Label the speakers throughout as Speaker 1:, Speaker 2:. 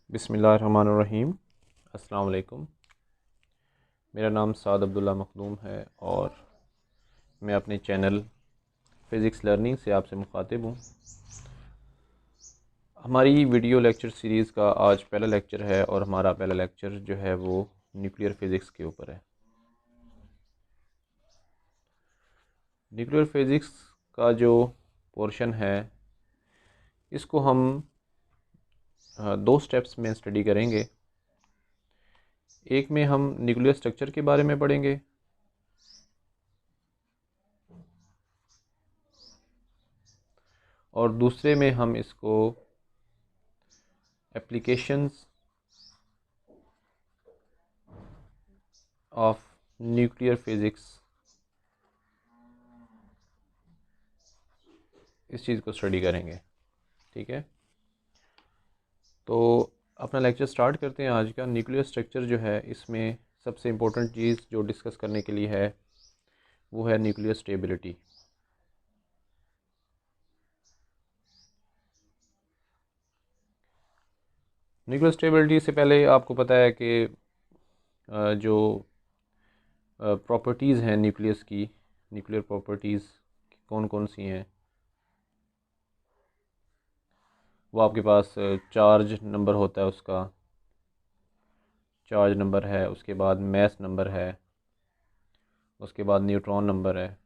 Speaker 1: बिस्मिल्लाहिर्रहमानिर्रहीम। अस्सलाम वालेकुम। मेरा नाम साद अब्दुल्ला मखदूम है और मैं अपने चैनल फ़िज़िक्स लर्निंग से आपसे मुखातिब हूँ। हमारी वीडियो लेक्चर सीरीज़ का आज पहला लेक्चर है और हमारा पहला लेक्चर जो है वो न्यूक्लियर फ़िज़िक्स के ऊपर है। न्यूक्लियर फ़िज़िक्स का जो पोर्शन है इसको हम दो स्टेप्स में स्टडी करेंगे। एक में हम न्यूक्लियर स्ट्रक्चर के बारे में पढ़ेंगे और दूसरे में हम इसको एप्लीकेशंस ऑफ न्यूक्लियर फ़िज़िक्स इस चीज़ को स्टडी करेंगे। ठीक है, तो अपना लेक्चर स्टार्ट करते हैं। आज का न्यूक्लियर स्ट्रक्चर जो है इसमें सबसे इम्पोर्टेंट चीज़ जो डिस्कस करने के लिए है वो है न्यूक्लियर स्टेबिलिटी। न्यूक्लियर स्टेबिलिटी से पहले आपको पता है कि जो प्रॉपर्टीज़ हैं न्यूक्लियस की, न्यूक्लियर प्रॉपर्टीज़ कौन कौन सी हैं, वो आपके पास चार्ज नंबर होता है, उसका चार्ज नंबर है, उसके बाद मैस नंबर है, उसके बाद न्यूट्रॉन नंबर है।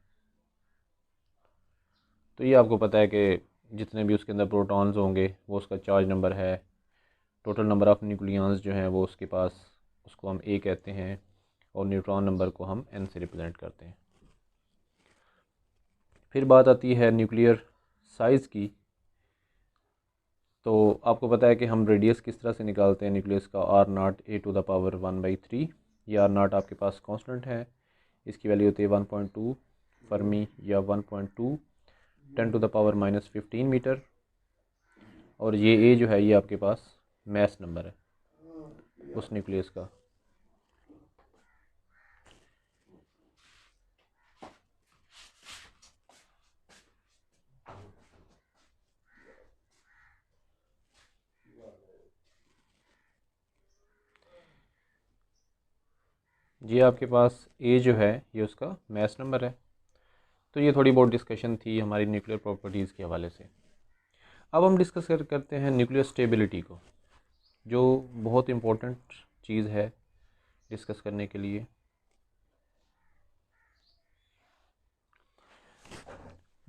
Speaker 1: तो ये आपको पता है कि जितने भी उसके अंदर प्रोटॉन्स होंगे वो उसका चार्ज नंबर है। टोटल नंबर ऑफ़ न्यूक्लियॉन्स जो हैं वो उसके पास, उसको हम ए कहते हैं और न्यूट्रॉन नंबर को हम एन से रिप्रेजेंट करते हैं। फिर बात आती है न्यूक्लियर साइज़ की। तो आपको पता है कि हम रेडियस किस तरह से निकालते हैं न्यूक्लियस का, R naught A to the power 1/3। ये आर नाट आपके पास कांस्टेंट है, इसकी वैल्यू होती है 1.2 फर्मी या 1.2 10 टू द पावर -15 मीटर। और ये ए जो है ये आपके पास मैस नंबर है उस न्यूक्लियस का। ये आपके पास ए जो है ये उसका मैस नंबर है। तो ये थोड़ी बहुत डिस्कशन थी हमारी न्यूक्लियर प्रॉपर्टीज़ के हवाले से। अब हम डिस्कस करते हैं न्यूक्लियर स्टेबिलिटी को, जो बहुत इम्पोर्टेंट चीज़ है डिस्कस करने के लिए।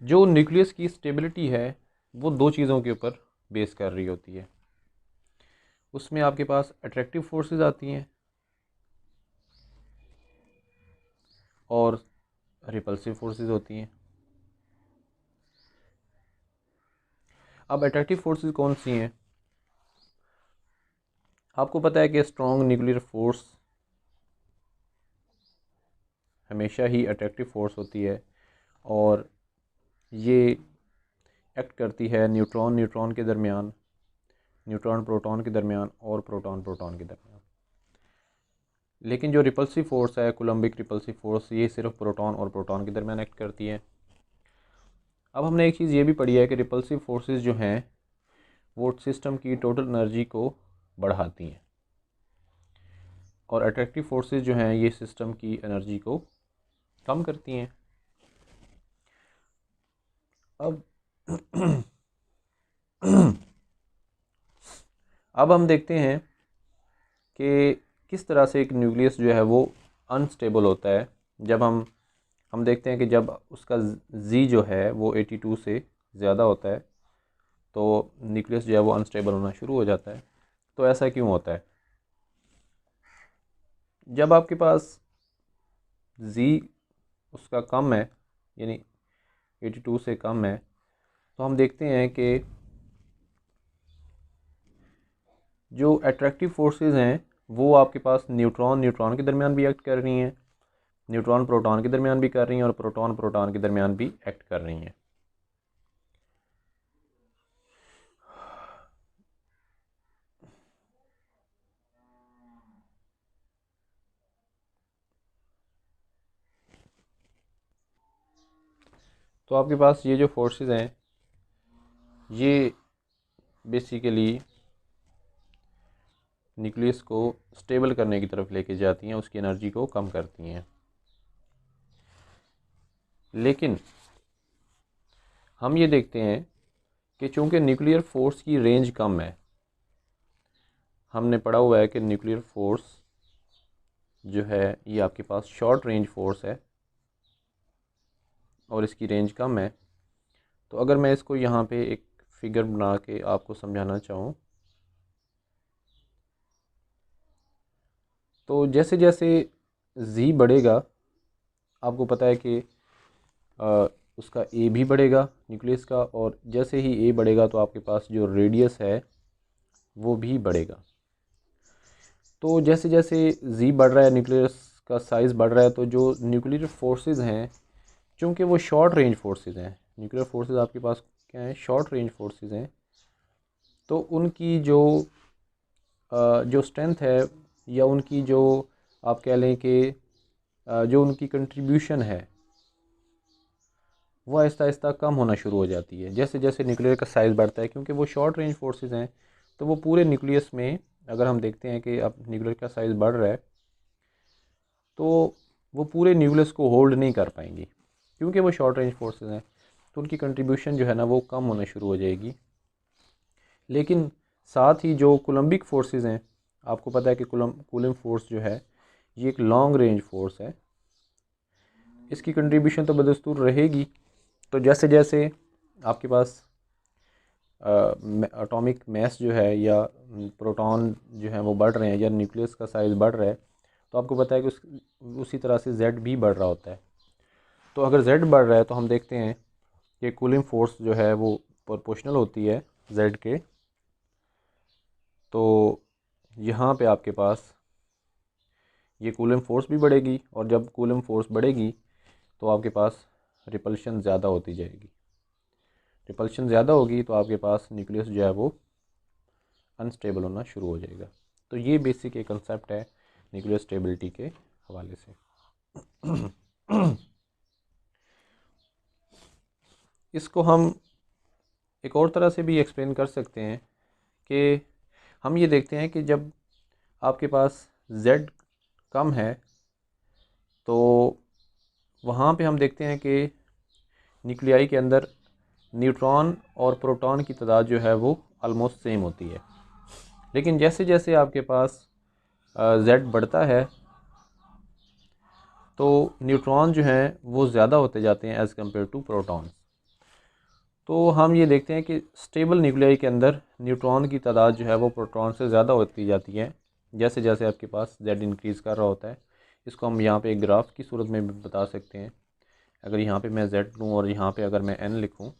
Speaker 1: जो न्यूक्लियस की स्टेबिलिटी है वो दो चीज़ों के ऊपर बेस कर रही होती है। उसमें आपके पास अट्रैक्टिव फोर्सेस आती हैं और रिपल्सिव फोर्सेस होती हैं। अब अट्रैक्टिव फोर्सेस कौन सी हैं? आपको पता है कि स्ट्रॉन्ग न्यूक्लियर फोर्स हमेशा ही अट्रैक्टिव फोर्स होती है और ये एक्ट करती है न्यूट्रॉन न्यूट्रॉन के दरमियान, न्यूट्रॉन प्रोटॉन के दरमियान और प्रोटॉन प्रोटॉन के दरमियान। लेकिन जो रिपल्सिव फोर्स है, कूलम्बिक रिपल्सिव फोर्स, ये सिर्फ प्रोटॉन और प्रोटॉन के दरमियान एक्ट करती है। अब हमने एक चीज़ ये भी पढ़ी है कि रिपल्सिव फोर्सेस जो हैं वो सिस्टम की टोटल एनर्जी को बढ़ाती हैं और अट्रैक्टिव फोर्सेस जो हैं ये सिस्टम की एनर्जी को कम करती हैं। अब अब हम देखते हैं कि किस तरह से एक न्यूक्लियस जो है वो अनस्टेबल होता है। जब हम देखते हैं कि जब उसका जी जो है वो 82 से ज़्यादा होता है तो न्यूक्लियस जो है वो अनस्टेबल होना शुरू हो जाता है। तो ऐसा क्यों होता है? जब आपके पास जी उसका कम है, यानी 82 से कम है, तो हम देखते हैं कि जो अट्रैक्टिव फोर्सेस हैं वो आपके पास न्यूट्रॉन न्यूट्रॉन के दरमियान भी एक्ट कर रही हैं, न्यूट्रॉन प्रोटॉन के दरमियान भी कर रही हैं और प्रोटॉन प्रोटॉन के दरमियान भी एक्ट कर रही हैं। तो आपके पास ये जो फोर्सेस हैं ये बेसिकली न्यूक्लियस को स्टेबल करने की तरफ लेके जाती हैं, उसकी एनर्जी को कम करती हैं। लेकिन हम ये देखते हैं कि चूँकि न्यूक्लियर फोर्स की रेंज कम है, हमने पढ़ा हुआ है कि न्यूक्लियर फोर्स जो है ये आपके पास शॉर्ट रेंज फोर्स है और इसकी रेंज कम है। तो अगर मैं इसको यहाँ पे एक फिगर बना के आपको समझाना चाहूँ, तो जैसे जैसे जी बढ़ेगा, आपको पता है कि उसका ए भी बढ़ेगा न्यूक्लियस का, और जैसे ही ए बढ़ेगा तो आपके पास जो रेडियस है वो भी बढ़ेगा। तो जैसे जैसे जी बढ़ रहा है, न्यूक्लियस का साइज़ बढ़ रहा है, तो जो न्यूक्लियर फोर्सेस हैं, चूँकि वो शॉर्ट रेंज फोर्सेस हैं, न्यूक्लियर फोर्सेस आपके पास क्या हैं, शॉर्ट रेंज फोर्सेस हैं, तो उनकी जो स्ट्रेंथ है, या उनकी जो आप कह लें कि जो उनकी कंट्रीब्यूशन है, वो आहिस्ता आहिस्ता कम होना शुरू हो जाती है जैसे जैसे न्यूक्लियर का साइज़ बढ़ता है। क्योंकि वो शॉर्ट रेंज फोर्सेस हैं, तो वो पूरे न्यूक्लियस में, अगर हम देखते हैं कि अब न्यूक्लियर का साइज़ बढ़ रहा है, तो वो पूरे न्यूक्लियस को होल्ड नहीं कर पाएंगी, क्योंकि वो शॉर्ट रेंज फोर्सेस हैं, तो उनकी कंट्रीब्यूशन जो है ना वो कम होना शुरू हो जाएगी। लेकिन साथ ही जो कूलम्बिक फोर्सेस हैं, आपको पता है कि कूलम्ब फोर्स जो है ये एक लॉन्ग रेंज फोर्स है, इसकी कंट्रीब्यूशन तो बदस्तूर रहेगी। तो जैसे जैसे आपके पास एटॉमिक मैस जो है, या प्रोटॉन जो है वो बढ़ रहे हैं, या न्यूक्लियस का साइज़ बढ़ रहा है, तो आपको पता है कि उसी तरह से जेड भी बढ़ रहा होता है। तो अगर जेड बढ़ रहा है तो हम देखते हैं कि कूलिंग फोर्स जो है वो प्रोपोर्शनल होती है जेड के। तो यहाँ पे आपके पास ये कूलिंग फोर्स भी बढ़ेगी, और जब कूलिंग फोर्स बढ़ेगी तो आपके पास रिपल्शन ज़्यादा होती जाएगी। रिपल्शन ज़्यादा होगी तो आपके पास न्यूक्लियस जो है वो अनस्टेबल होना शुरू हो जाएगा। तो ये बेसिक एक कंसेप्ट है न्यूक्लियर स्टेबिलिटी के हवाले से। इसको हम एक और तरह से भी एक्सप्लेन कर सकते हैं कि हम ये देखते हैं कि जब आपके पास z कम है, तो वहाँ पे हम देखते हैं कि न्यूक्लियाई के अंदर न्यूट्रॉन और प्रोटॉन की तादाद जो है वो ऑलमोस्ट सेम होती है। लेकिन जैसे जैसे आपके पास z बढ़ता है, तो न्यूट्रॉन जो हैं वो ज़्यादा होते जाते हैं एज़ कम्पेयर टू प्रोटॉन। तो हम ये देखते हैं कि स्टेबल न्यूक्लियाई के अंदर न्यूट्रॉन की तादाद जो है वो प्रोटॉन से ज़्यादा होती जाती है, जैसे जैसे आपके पास z इंक्रीज़ कर रहा होता है। इसको हम यहाँ पे एक ग्राफ की सूरत में भी बता सकते हैं। अगर यहाँ पे मैं z लूँ और यहाँ पे अगर मैं n लिखूँ,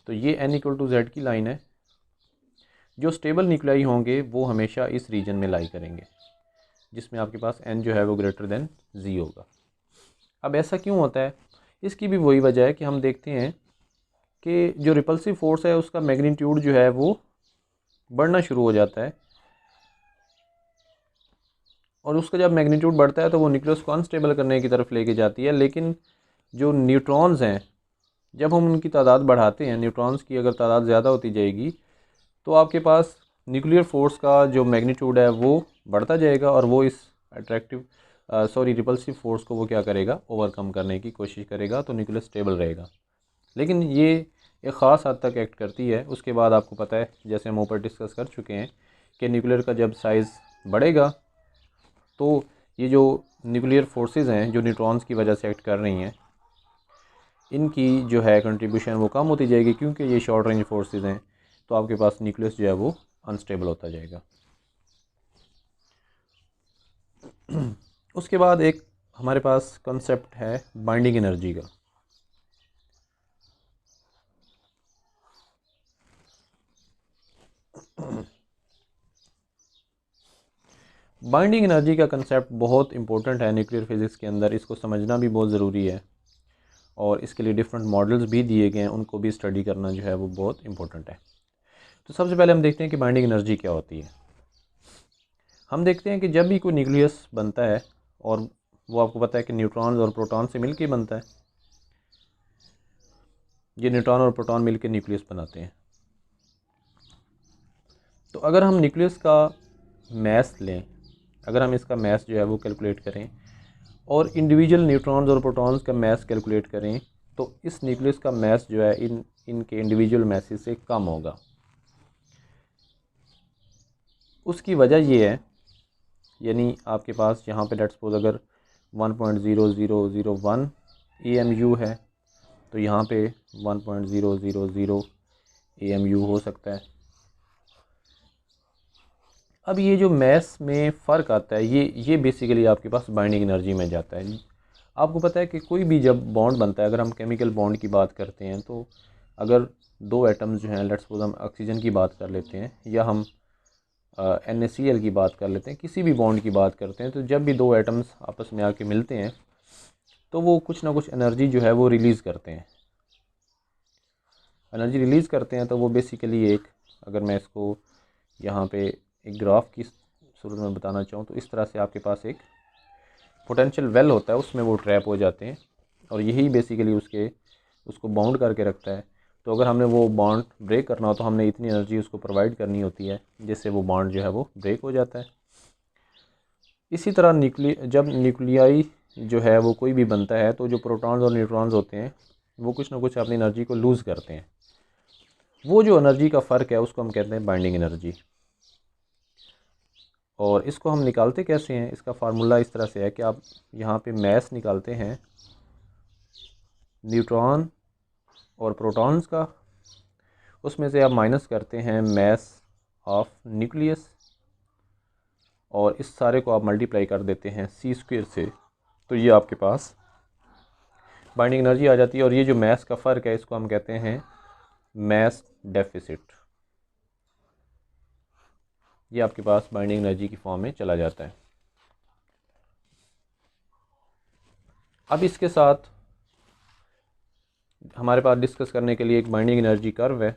Speaker 1: तो ये n इक्वल टू z की लाइन है। जो स्टेबल न्यूक्लियाई होंगे वो हमेशा इस रीजन में लाई करेंगे, जिसमें आपके पास n जो है वो ग्रेटर देन z होगा। अब ऐसा क्यों होता है? इसकी भी वही वजह है कि हम देखते हैं कि जो रिपल्सिव फोर्स है उसका मैग्नीट्यूड जो है वो बढ़ना शुरू हो जाता है, और उसका जब मैग्नीट्यूड बढ़ता है तो वो न्यूक्लियस को अनस्टेबल करने की तरफ लेके जाती है। लेकिन जो न्यूट्रॉन्स हैं, जब हम उनकी तादाद बढ़ाते हैं, न्यूट्रॉन्स की अगर तादाद ज़्यादा होती जाएगी, तो आपके पास न्यूक्लियर फोर्स का जो मैग्नीट्यूड है वो बढ़ता जाएगा, और वो इस रिपल्सिव फोर्स को वो क्या करेगा, ओवरकम करने की कोशिश करेगा, तो न्यूक्लियस स्टेबल रहेगा। लेकिन ये एक ख़ास हद तक एक्ट करती है। उसके बाद आपको पता है, जैसे हम ऊपर डिस्कस कर चुके हैं, कि न्यूक्लियर का जब साइज़ बढ़ेगा, तो ये जो न्यूक्लियर फोर्सेस हैं जो न्यूट्रॉन्स की वजह से एक्ट कर रही हैं, इनकी जो है कंट्रीब्यूशन वो कम होती जाएगी, क्योंकि ये शॉर्ट रेंज फोर्सेस हैं। तो आपके पास न्यूक्लियस जो है वो अनस्टेबल होता जाएगा। उसके बाद एक हमारे पास कंसेप्ट है बाइंडिंग एनर्जी का। बाइंडिंग एनर्जी का कंसेप्ट बहुत इंपॉर्टेंट है न्यूक्लियर फिज़िक्स के अंदर। इसको समझना भी बहुत ज़रूरी है, और इसके लिए डिफरेंट मॉडल्स भी दिए गए हैं, उनको भी स्टडी करना जो है वो बहुत इंपॉर्टेंट है। तो सबसे पहले हम देखते हैं कि बाइंडिंग एनर्जी क्या होती है। हम देखते हैं कि जब भी कोई न्यूक्लियस बनता है, और वो आपको पता है कि न्यूट्रॉन्स और प्रोटॉन से मिलकर बनता है, ये न्यूट्रॉन और प्रोटॉन मिलकर न्यूक्लियस बनाते हैं। तो अगर हम न्यूक्लियस का मैस लें, अगर हम इसका मैस जो है वो कैलकुलेट करें और इंडिविजुअल न्यूट्रॉन्स और प्रोटॉन्स का मैस कैलकुलेट करें, तो इस न्यूक्लियस का मैस जो है इनके इंडिविजुअल मैसेज से कम होगा। उसकी वजह ये है, यानी आपके पास यहाँ पे लेट्स सपोज अगर 1.0001 AMU है, तो यहाँ पे 1.000 AMU हो सकता है। अब ये जो मैस में फ़र्क आता है, ये बेसिकली आपके पास बाइंडिंग एनर्जी में जाता है। आपको पता है कि कोई भी जब बॉन्ड बनता है, अगर हम केमिकल बॉन्ड की बात करते हैं, तो अगर दो एटम्स जो हैं, लेट्स सपोज हम ऑक्सीजन की बात कर लेते हैं या हम NaCl की बात कर लेते हैं, किसी भी बॉन्ड की बात करते हैं, तो जब भी दो एटम्स आपस में आके मिलते हैं तो वो कुछ ना कुछ एनर्जी जो है वो रिलीज़ करते हैं। एनर्जी रिलीज़ करते हैं तो वो बेसिकली एक, अगर मैं इसको यहाँ पे एक ग्राफ की सूरत में बताना चाहूँ, तो इस तरह से आपके पास एक पोटेंशियल वेल होता है, उसमें वो ट्रैप हो जाते हैं और यही बेसिकली उसको बाउंड करके रखता है। तो अगर हमने वो बॉन्ड ब्रेक करना हो तो हमने इतनी एनर्जी उसको प्रोवाइड करनी होती है जिससे वो बॉन्ड जो है वो ब्रेक हो जाता है। इसी तरह जब न्यूक्लियाई जो है वो कोई भी बनता है, तो जो प्रोटॉन्स और न्यूट्रॉन्स होते हैं वो कुछ ना कुछ अपनी एनर्जी को लूज़ करते हैं। वो जो एनर्जी का फ़र्क है उसको हम कहते हैं बाइंडिंग एनर्जी। और इसको हम निकालते कैसे हैं, इसका फार्मूला इस तरह से है कि आप यहाँ पे मैस निकालते हैं न्यूट्रॉन और प्रोटॉन्स का, उसमें से आप माइनस करते हैं मैस ऑफ न्यूक्लियस और इस सारे को आप मल्टीप्लाई कर देते हैं c² से, तो ये आपके पास बाइंडिंग एनर्जी आ जाती है। और ये जो मैस का फ़र्क है इसको हम कहते हैं मैस डेफिसिट। ये आपके पास बाइंडिंग एनर्जी की फॉर्म में चला जाता है। अब इसके साथ हमारे पास डिस्कस करने के लिए एक बाइंडिंग एनर्जी कर्व है।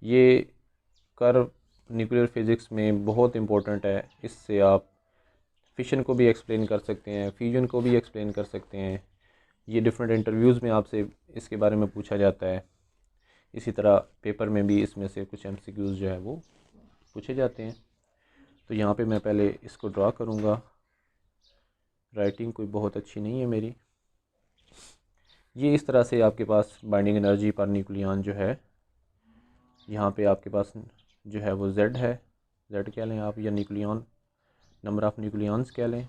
Speaker 1: ये कर्व न्यूक्लियर फिज़िक्स में बहुत इम्पोर्टेंट है। इससे आप फिशन को भी एक्सप्लेन कर सकते हैं, फ्यूजन को भी एक्सप्लेन कर सकते हैं। ये डिफरेंट इंटरव्यूज़ में आपसे इसके बारे में पूछा जाता है। इसी तरह पेपर में भी इसमें से कुछ MCQs जो है वो पूछे जाते हैं। तो यहाँ पे मैं पहले इसको ड्रा करूँगा, राइटिंग कोई बहुत अच्छी नहीं है मेरी। ये इस तरह से आपके पास बाइंडिंग एनर्जी पर न्यूक्लियन जो है, यहाँ पे आपके पास जो है वो Z है, Z कह लें आप, या न्यूक्लियन नंबर ऑफ़ न्यूक्लियंस कह लें,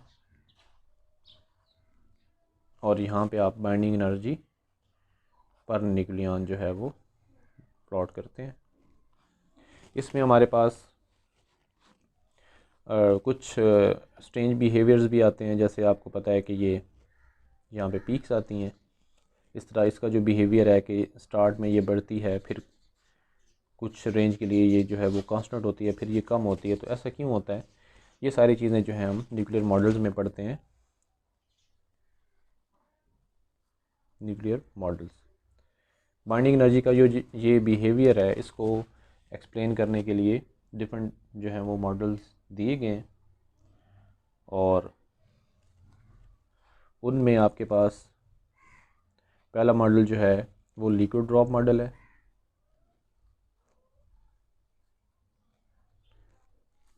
Speaker 1: और यहाँ पे आप बाइंडिंग एनर्जी पर न्यूक्लियन जो है वो प्लॉट करते हैं। इसमें हमारे पास कुछ स्ट्रेंज बिहेवियर्स भी आते हैं, जैसे आपको पता है कि ये यहाँ पे पीक्स आती हैं। इस तरह इसका जो बिहेवियर है कि स्टार्ट में ये बढ़ती है, फिर कुछ रेंज के लिए ये जो है वो कांस्टेंट होती है, फिर ये कम होती है। तो ऐसा क्यों होता है, ये सारी चीज़ें जो हैं हम न्यूक्लियर मॉडल्स में पढ़ते हैं। न्यूक्लियर मॉडल्स, बाइंडिंग एनर्जी का जो ये बिहेवियर है, इसको एक्सप्लेन करने के लिए डिफरेंट जो हैं वो मॉडल्स दिए गए हैं, और उनमें आपके पास पहला मॉडल जो है वो लिक्विड ड्रॉप मॉडल है।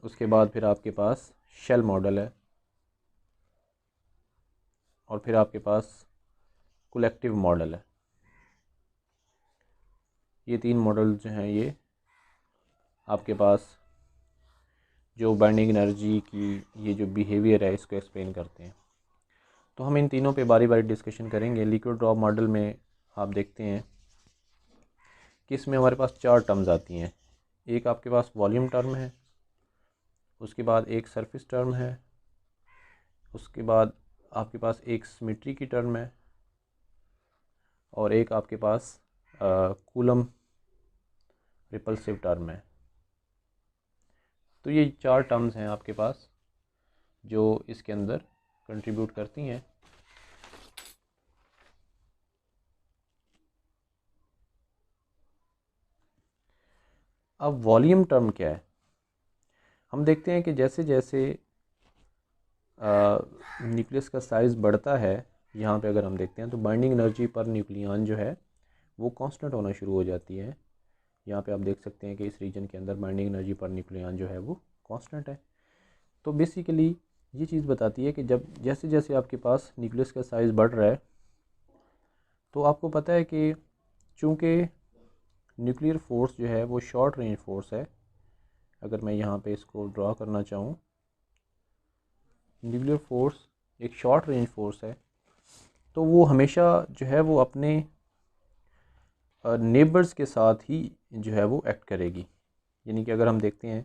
Speaker 1: उसके बाद फिर आपके पास शेल मॉडल है, और फिर आपके पास कलेक्टिव मॉडल है। ये तीन मॉडल जो हैं ये आपके पास जो बाइंडिंग एनर्जी की ये जो बिहेवियर है इसको एक्सप्लेन करते हैं। तो हम इन तीनों पे बारी बारी डिस्कशन करेंगे। लिक्विड ड्रॉप मॉडल में आप देखते हैं कि इसमें हमारे पास 4 टर्म्स आती हैं। एक आपके पास वॉल्यूम टर्म है, उसके बाद एक सरफेस टर्म है, उसके बाद आपके पास एक सिमेट्री की टर्म है, और एक आपके पास कूलम रिपल्सिव टर्म है। तो ये 4 टर्म्स हैं आपके पास जो इसके अंदर कंट्रीब्यूट करती हैं। अब वॉल्यूम टर्म क्या है, हम देखते हैं कि जैसे जैसे न्यूक्लियस का साइज़ बढ़ता है, यहाँ पे अगर हम देखते हैं तो बाइंडिंग एनर्जी पर न्यूक्लियन जो है वो कांस्टेंट होना शुरू हो जाती है। यहाँ पे आप देख सकते हैं कि इस रीजन के अंदर बाइंडिंग एनर्जी पर न्यूक्लियन जो है वो कांस्टेंट है। तो बेसिकली ये चीज़ बताती है कि जब जैसे जैसे आपके पास न्यूक्लियस का साइज़ बढ़ रहा है, तो आपको पता है कि चूँकि न्यूक्लियर फोर्स जो है वो शॉर्ट रेंज फोर्स है, अगर मैं यहाँ पे इसको ड्रा करना चाहूँ, न्यूक्लियर फोर्स एक शॉर्ट रेंज फोर्स है, तो वो हमेशा जो है वो अपने नेबर्स के साथ ही जो है वो एक्ट करेगी। यानी कि अगर हम देखते हैं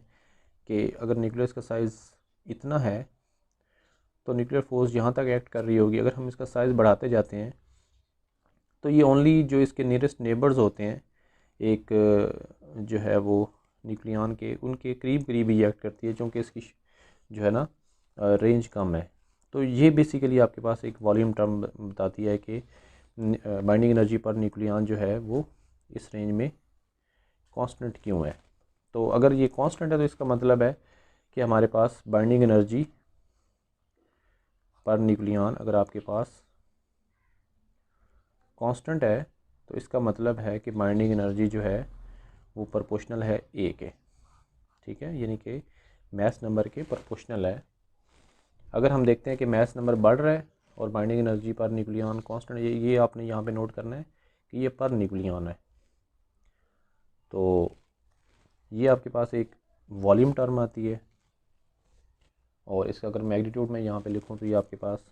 Speaker 1: कि अगर न्यूक्लियस का साइज़ इतना है तो न्यूक्लियर फोर्स जहाँ तक एक्ट कर रही होगी, अगर हम इसका साइज़ बढ़ाते जाते हैं तो ये ओनली जो इसके नियरेस्ट नेबर्स होते हैं एक जो है वो न्यूक्लियन के, उनके करीब करीब ही एक्ट करती है, क्योंकि इसकी जो है ना रेंज कम है। तो ये बेसिकली आपके पास एक वॉल्यूम टर्म बताती है कि बाइंडिंग एनर्जी पर न्यूक्लियन जो है वो इस रेंज में कांस्टेंट क्यों है। तो अगर ये कांस्टेंट है तो इसका मतलब है कि हमारे पास बाइंडिंग एनर्जी पर न्यूक्लियन अगर आपके पास कांस्टेंट है तो इसका मतलब है कि बाइंडिंग एनर्जी जो है वो प्रोपोर्शनल है ए के, ठीक है, यानी कि मास नंबर के प्रोपोर्शनल है। अगर हम देखते हैं कि मास नंबर बढ़ रहा है और binding energy per nucleon constant, ये आपने यहाँ पे नोट करना है कि ये पर न्यूक्लियन है। तो ये आपके पास एक वॉल्यूम टर्म आती है, और इसका अगर मैग्नीट्यूड में यहाँ पे लिखूँ तो ये आपके पास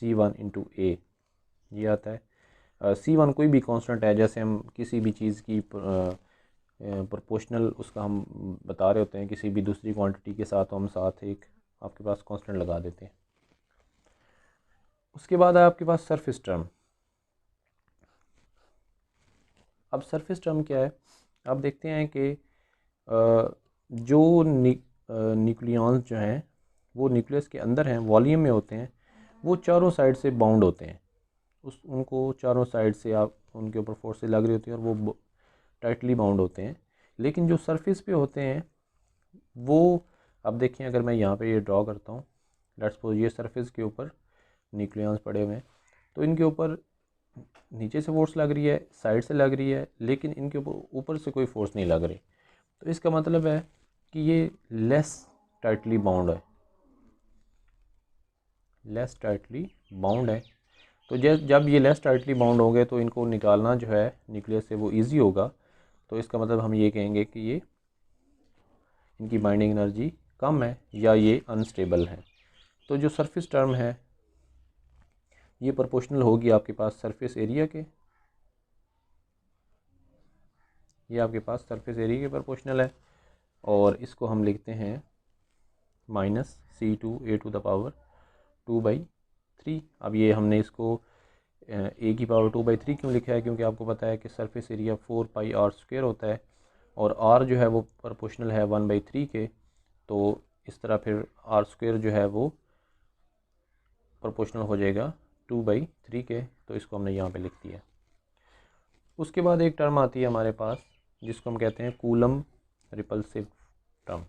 Speaker 1: C1 इंटू ए ये आता है। C1 कोई भी कांस्टेंट है, जैसे हम किसी भी चीज़ की प्रोपोर्शनल उसका हम बता रहे होते हैं किसी भी दूसरी क्वांटिटी के साथ, तो हम साथ एक आपके पास कांस्टेंट लगा देते हैं। उसके बाद है आपके पास सरफेस टर्म। अब सरफेस टर्म क्या है, आप देखते हैं कि जो न्यूक्लियॉन्स जो हैं वो न्यूक्लियस के अंदर हैं, वॉल्यूम में होते हैं, वो चारों साइड से बाउंड होते हैं। उनको चारों साइड से आप उनके ऊपर फोर्सेस लग रही होती हैं और वो टाइटली बाउंड होते हैं। लेकिन जो सरफेस पे होते हैं वो, अब देखिए अगर मैं यहाँ पे ये ड्रॉ करता हूँ, लेट्स सपोज ये सरफेस के ऊपर न्यूक्लियॉन्स पड़े हुए हैं, तो इनके ऊपर नीचे से फोर्स लग रही है, साइड से लग रही है, लेकिन इनके ऊपर से कोई फोर्स नहीं लग रही। तो इसका मतलब है कि ये लेस टाइटली बाउंड है, लेस टाइटली बाउंड है। तो जब ये लेस टाइटली बाउंड होंगे तो इनको निकालना जो है न्यूक्लियस से वो इजी होगा। तो इसका मतलब हम ये कहेंगे कि ये इनकी बाइंडिंग एनर्जी कम है या ये अनस्टेबल है। तो जो सरफेस टर्म है ये प्रोपोर्शनल होगी आपके पास सरफेस एरिया के, ये आपके पास सरफेस एरिया के प्रोपोर्शनल है, और इसको हम लिखते हैं -C2a⁴ अब ये हमने इसको a⁴ क्यों लिखा है, क्योंकि आपको पता है कि सरफेस एरिया 4πr² होता है और r जो है वो प्रोपोर्शनल है 1/3 के। तो इस तरह फिर r² जो है वो प्रोपोर्शनल हो जाएगा 2/3 के, तो इसको हमने यहाँ पे लिख दिया। उसके बाद एक टर्म आती है हमारे पास जिसको हम कहते हैं कूलम रिपल्सिव टर्म।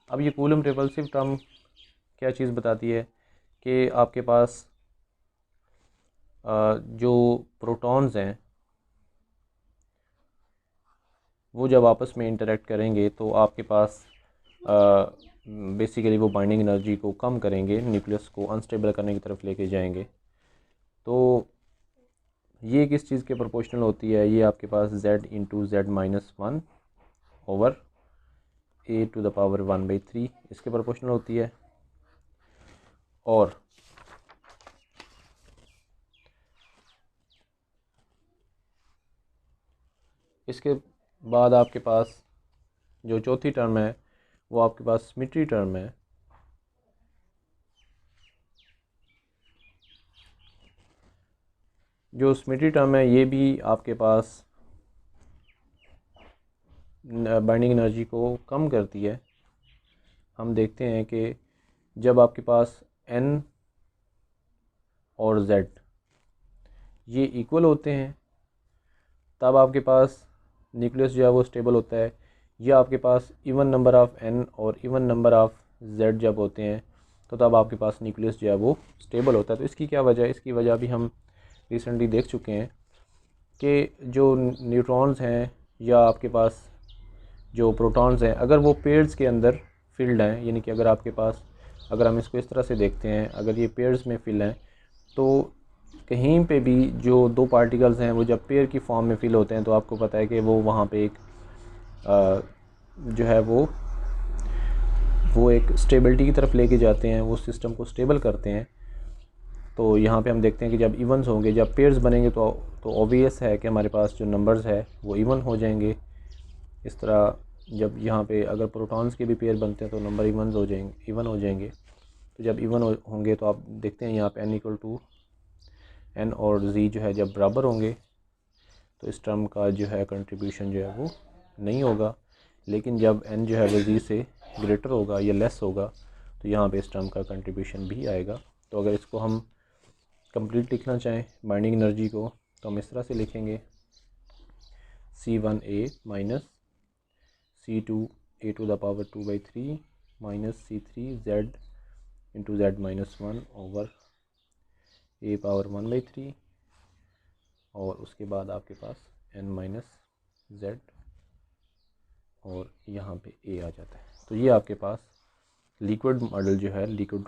Speaker 1: अब ये कूलम रिपल्सिव टर्म क्या चीज़ बताती है कि आपके पास जो प्रोटॉन्स हैं वो जब आपस में इंटरेक्ट करेंगे तो आपके पास बेसिकली वो बाइंडिंग एनर्जी को कम करेंगे, न्यूक्लियस को अनस्टेबल करने की तरफ लेके जाएंगे। तो ये किस चीज़ के प्रोपोर्शनल होती है, ये आपके पास Z into Z-1 over a⁴ इसके प्रोपोर्शनल होती है। और इसके बाद आपके पास जो चौथी टर्म है वो आपके पास सिमेट्री टर्म है। जो सिमेट्री टर्म है ये भी आपके पास बाइंडिंग एनर्जी को कम करती है। हम देखते हैं कि जब आपके पास N और Z ये इक्वल होते हैं तब आपके पास न्यूक्लियस जो है वो स्टेबल होता है, या आपके पास इवन नंबर ऑफ़ N और इवन नंबर ऑफ़ Z जब होते हैं तो तब आपके पास न्यूक्लियस जो है वो स्टेबल होता है। तो इसकी क्या वजह है, इसकी वजह भी हम रिसेंटली देख चुके हैं कि जो न्यूट्रॉन्स हैं या आपके पास जो प्रोटॉन्स हैं अगर वो पेयर्स के अंदर फिल्ड हैं, यानी कि अगर आपके पास, अगर हम इसको इस तरह से देखते हैं, अगर ये पेयर्स में फिल हैं तो कहीं पे भी जो दो पार्टिकल्स हैं वो जब पेयर की फॉर्म में फिल होते हैं तो आपको पता है कि वो वहाँ पे एक जो है वो एक स्टेबिलिटी की तरफ लेके जाते हैं, वो सिस्टम को स्टेबल करते हैं। तो यहाँ पे हम देखते हैं कि जब इवन्स होंगे, जब पेयर्स बनेंगे तो ऑब्वियस है कि हमारे पास जो नंबर्स है वो इवन हो जाएंगे। इस तरह जब यहाँ पे अगर प्रोटॉन्स के भी पेयर बनते हैं तो नंबर इवन हो जाएंगे। तो जब इवन होंगे तो आप देखते हैं यहाँ पे n और z जो है जब बराबर होंगे तो इस टर्म का जो है कंट्रीब्यूशन जो है वो नहीं होगा, लेकिन जब n जो है वो z से ग्रेटर होगा या लेस होगा तो यहाँ पे इस टर्म का कंट्रीब्यूशन भी आएगा। तो अगर इसको हम कंप्लीट लिखना चाहें बाइंडिंग एनर्जी को तो हम इस तरह से लिखेंगे C1a minus C2a to the power 2/3 minus C3z into z minus 1 over a power 1/3 और उसके बाद आपके पास n माइनस z और यहाँ पे a आ जाता है। तो ये आपके पास लिक्विड मॉडल जो है, लिक्विड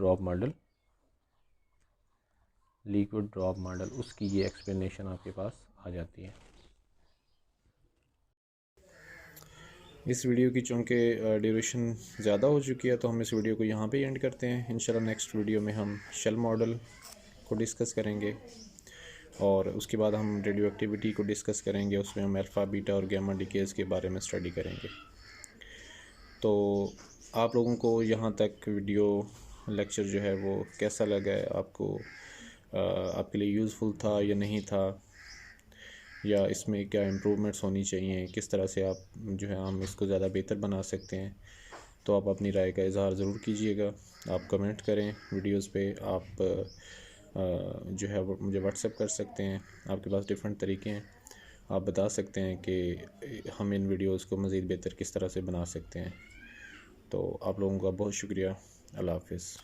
Speaker 1: ड्रॉप मॉडल उसकी ये एक्सप्लेनेशन आपके पास आ जाती है। इस वीडियो की चूँकि ड्यूरेशन ज़्यादा हो चुकी है तो हम इस वीडियो को यहाँ पे एंड करते हैं। इंशाल्लाह नेक्स्ट वीडियो में हम शेल मॉडल को डिस्कस करेंगे और उसके बाद हम रेडियो एक्टिविटी को डिस्कस करेंगे। उसमें हम अल्फ़ा, बीटा और गामा डिकेज़ के बारे में स्टडी करेंगे। तो आप लोगों को यहाँ तक वीडियो लेक्चर जो है वो कैसा लगा है, आपको आपके लिए यूज़फुल था या नहीं था, या इसमें क्या इम्प्रूवमेंट्स होनी चाहिए, किस तरह से आप जो है हम इसको ज़्यादा बेहतर बना सकते हैं, तो आप अपनी राय का इज़हार ज़रूर कीजिएगा। आप कमेंट करें वीडियोस पे, आप जो है वो मुझे व्हाट्सएप कर सकते हैं। आपके पास डिफरेंट तरीके हैं, आप बता सकते हैं कि हम इन वीडियोस को मज़ीद बेहतर किस तरह से बना सकते हैं। तो आप लोगों का बहुत शुक्रिया। अल्लाह हाफ़िज़।